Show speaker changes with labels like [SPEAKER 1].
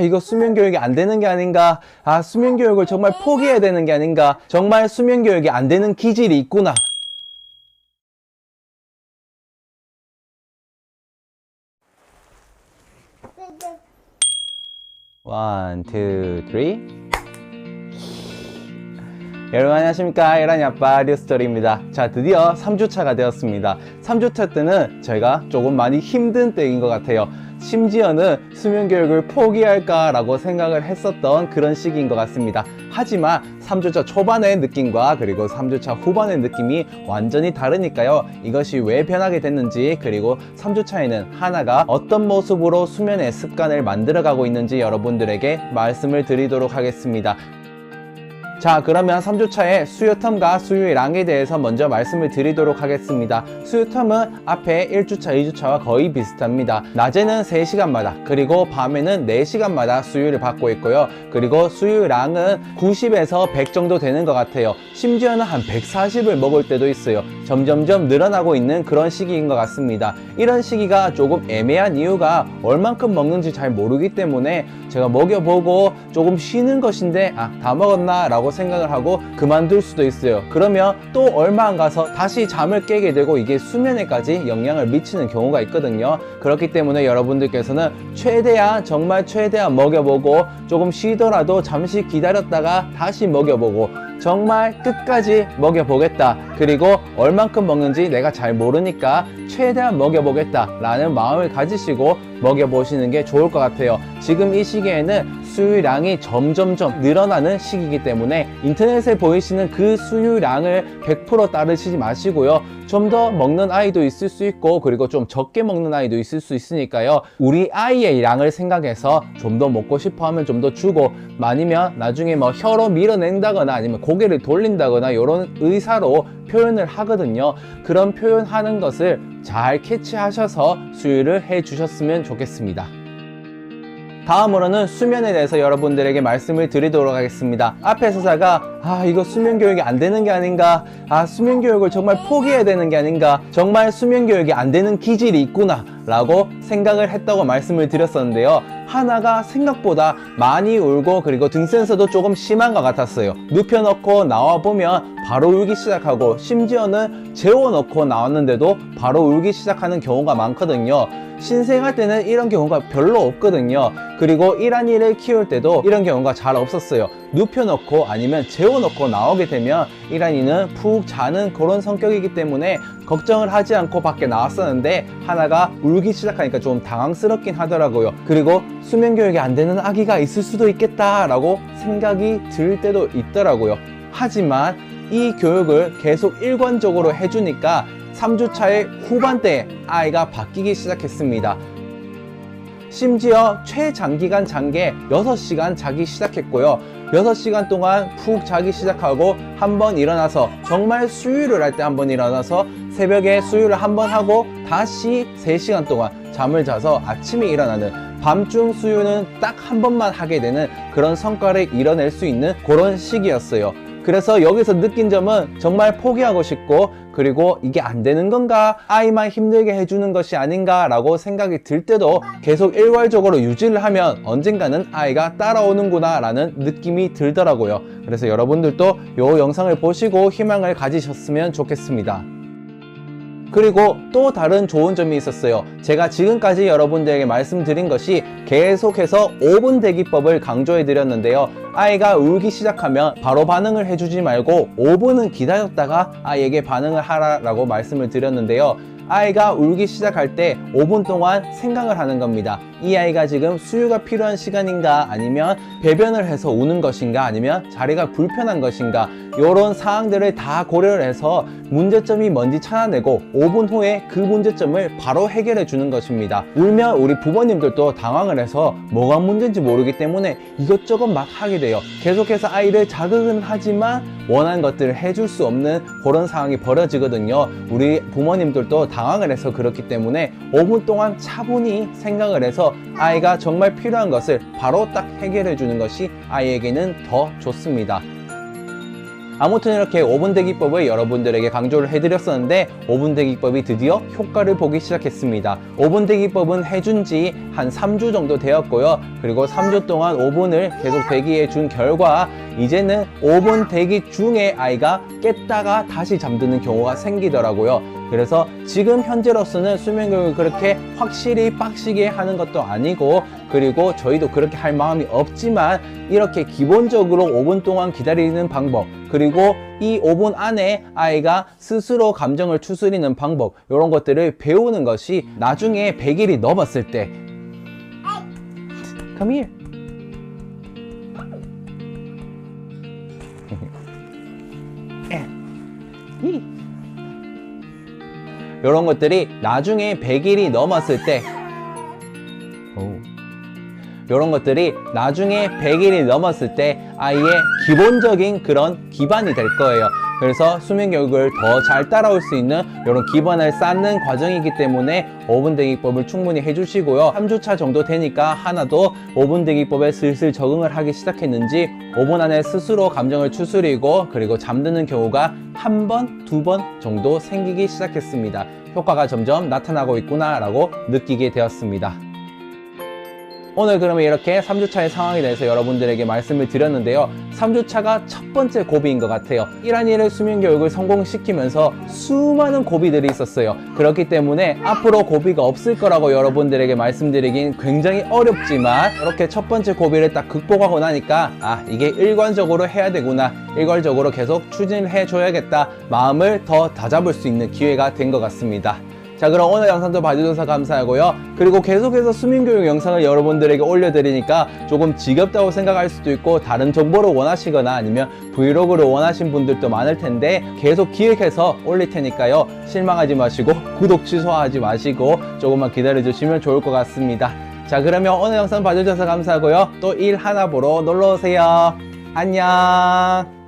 [SPEAKER 1] 이거 수면 교육이 안 되는 게 아닌가, 수면 교육을 정말 포기해야 되는 게 아닌가, 정말 수면 교육이 안 되는 기질이 있구나. 원, 투, 쓰리. 여러분 안녕하십니까, 에란이 아빠 리오스토리입니다. 자, 드디어 3주차가 되었습니다. 3주차 때는 저희가 조금 많이 힘든 때인 것 같아요. 심지어는 수면 교육을 포기할까 라고 생각을 했었던 그런 시기인 것 같습니다. 하지만 3주차 초반의 느낌과 그리고 3주차 후반의 느낌이 완전히 다르니까요. 이것이 왜 변하게 됐는지, 그리고 3주차에는 하나가 어떤 모습으로 수면의 습관을 만들어가고 있는지 여러분들에게 말씀을 드리도록 하겠습니다. 자, 그러면 3주차의 수요텀과 수요일랑에 대해서 먼저 말씀을 드리도록 하겠습니다. 수요텀은 앞에 1주차, 2주차와 거의 비슷합니다. 낮에는 3시간마다, 그리고 밤에는 4시간마다 수유를 받고 있고요. 그리고 수요일랑은 90에서 100 정도 되는 것 같아요. 심지어는 한 140을 먹을 때도 있어요. 점점점 늘어나고 있는 그런 시기인 것 같습니다. 이런 시기가 조금 애매한 이유가 얼만큼 먹는지 잘 모르기 때문에 제가 먹여보고 조금 쉬는 것인데 다 먹었나 라고 생각을 하고 그만둘 수도 있어요. 그러면 또 얼마 안 가서 다시 잠을 깨게 되고 이게 수면에까지 영향을 미치는 경우가 있거든요. 그렇기 때문에 여러분들께서는 최대한, 정말 최대한 먹여보고 조금 쉬더라도 잠시 기다렸다가 다시 먹여보고 정말 끝까지 먹여보겠다, 그리고 얼만큼 먹는지 내가 잘 모르니까 최대한 먹여보겠다 라는 마음을 가지시고 먹여보시는 게 좋을 것 같아요. 지금 이 시기에는 수유량이 점점점 늘어나는 시기이기 때문에 인터넷에 보이시는 그 수유량을 100% 따르시지 마시고요. 좀 더 먹는 아이도 있을 수 있고, 그리고 좀 적게 먹는 아이도 있을 수 있으니까요. 우리 아이의 양을 생각해서 좀 더 먹고 싶어 하면 좀 더 주고, 아니면 나중에 뭐 혀로 밀어낸다거나 아니면 고개를 돌린다거나 이런 의사로 표현을 하거든요. 그런 표현하는 것을 잘 캐치하셔서 수유를 해 주셨으면 좋겠습니다. 다음으로는 수면에 대해서 여러분들에게 말씀을 드리도록 하겠습니다. 앞에서 제가 이거 수면 교육이 안 되는 게 아닌가, 수면 교육을 정말 포기해야 되는 게 아닌가, 정말 수면 교육이 안 되는 기질이 있구나 라고 생각을 했다고 말씀을 드렸었는데요. 하나가 생각보다 많이 울고, 그리고 등 센서도 조금 심한 것 같았어요. 눕혀놓고 나와보면 바로 울기 시작하고, 심지어는 재워놓고 나왔는데도 바로 울기 시작하는 경우가 많거든요. 신생할 때는 이런 경우가 별로 없거든요. 그리고 1한이를 키울 때도 이런 경우가 잘 없었어요. 눕혀놓고 아니면 재워놓고 나오게 되면 1한이는 푹 자는 그런 성격이기 때문에 걱정을 하지 않고 밖에 나왔었는데, 하나가 울기 시작하니까 좀 당황스럽긴 하더라고요. 그리고 수면 교육이 안 되는 아기가 있을 수도 있겠다 라고 생각이 들 때도 있더라고요. 하지만 이 교육을 계속 일관적으로 해주니까 3주차의 후반대에 아이가 바뀌기 시작했습니다. 심지어 최장기간 잔게 6시간 자기 시작했고요. 6시간 동안 푹 자기 시작하고 한번 일어나서, 정말 수유를 할 때 한번 일어나서 새벽에 수유를 한번 하고 다시 3시간 동안 잠을 자서 아침에 일어나는, 밤중 수유는 딱 한 번만 하게 되는 그런 성과를 이뤄낼 수 있는 그런 시기였어요. 그래서 여기서 느낀 점은 정말 포기하고 싶고, 그리고 이게 안 되는 건가, 아이만 힘들게 해주는 것이 아닌가 라고 생각이 들 때도 계속 일괄적으로 유지를 하면 언젠가는 아이가 따라오는구나 라는 느낌이 들더라고요. 그래서 여러분들도 이 영상을 보시고 희망을 가지셨으면 좋겠습니다. 그리고 또 다른 좋은 점이 있었어요. 제가 지금까지 여러분들에게 말씀드린 것이 계속해서 5분 대기법을 강조해 드렸는데요. 아이가 울기 시작하면 바로 반응을 해주지 말고 5분은 기다렸다가 아이에게 반응을 하라고 말씀을 드렸는데요. 아이가 울기 시작할 때 5분 동안 생각을 하는 겁니다. 이 아이가 지금 수유가 필요한 시간인가, 아니면 배변을 해서 우는 것인가, 아니면 자리가 불편한 것인가, 이런 사항들을 다 고려를 해서 문제점이 뭔지 찾아내고 5분 후에 그 문제점을 바로 해결해 주는 것입니다. 울면 우리 부모님들도 당황을 해서 뭐가 문제인지 모르기 때문에 이것저것 막 하게 돼요. 계속해서 아이를 자극은 하지만 원하는 것들을 해줄 수 없는 그런 상황이 벌어지거든요. 우리 부모님들도 당황을 해서 그렇기 때문에 5분 동안 차분히 생각을 해서 아이가 정말 필요한 것을 바로 딱 해결해 주는 것이 아이에게는 더 좋습니다. 아무튼 이렇게 5분 대기법을 여러분들에게 강조를 해드렸었는데 5분 대기법이 드디어 효과를 보기 시작했습니다. 5분 대기법은 해준 지 한 3주 정도 되었고요. 그리고 3주 동안 5분을 계속 대기해 준 결과 이제는 5분 대기 중에 아이가 깼다가 다시 잠드는 경우가 생기더라고요. 그래서 지금 현재로서는 수면 교육을 그렇게 확실히 빡시게 하는 것도 아니고, 그리고 저희도 그렇게 할 마음이 없지만 이렇게 기본적으로 5분 동안 기다리는 방법, 그리고 이 5분 안에 아이가 스스로 감정을 추스리는 방법, 이런 것들을 배우는 것이 나중에 100일이 넘었을 때 Come here. 이런 것들이 나중에 100일이 넘었을 때 이런 것들이 나중에 100일이 넘었을 때 아이의 기본적인 그런 기반이 될 거예요. 그래서 수면 교육을 더 잘 따라올 수 있는 이런 기반을 쌓는 과정이기 때문에 5분 대기법을 충분히 해주시고요. 3주차 정도 되니까 하나도 5분 대기법에 슬슬 적응을 하기 시작했는지 5분 안에 스스로 감정을 추스리고 그리고 잠드는 경우가 한 번, 두 번 정도 생기기 시작했습니다. 효과가 점점 나타나고 있구나 라고 느끼게 되었습니다. 오늘 그러면 이렇게 3주차의 상황에 대해서 여러분들에게 말씀을 드렸는데요. 3주차가 첫 번째 고비인 것 같아요. 1한1의 수면 교육을 성공시키면서 수많은 고비들이 있었어요. 그렇기 때문에 앞으로 고비가 없을 거라고 여러분들에게 말씀드리긴 굉장히 어렵지만, 이렇게 첫 번째 고비를 딱 극복하고 나니까 이게 일관적으로 해야 되구나, 일괄적으로 계속 추진을 해줘야겠다, 마음을 더 다잡을 수 있는 기회가 된 것 같습니다. 자, 그럼 오늘 영상도 봐주셔서 감사하고요. 그리고 계속해서 수면교육 영상을 여러분들에게 올려드리니까 조금 지겹다고 생각할 수도 있고, 다른 정보를 원하시거나 아니면 브이로그를 원하신 분들도 많을 텐데 계속 기획해서 올릴 테니까요. 실망하지 마시고 구독 취소하지 마시고 조금만 기다려주시면 좋을 것 같습니다. 자, 그러면 오늘 영상 봐주셔서 감사하고요. 또 일 하나 보러 놀러오세요. 안녕.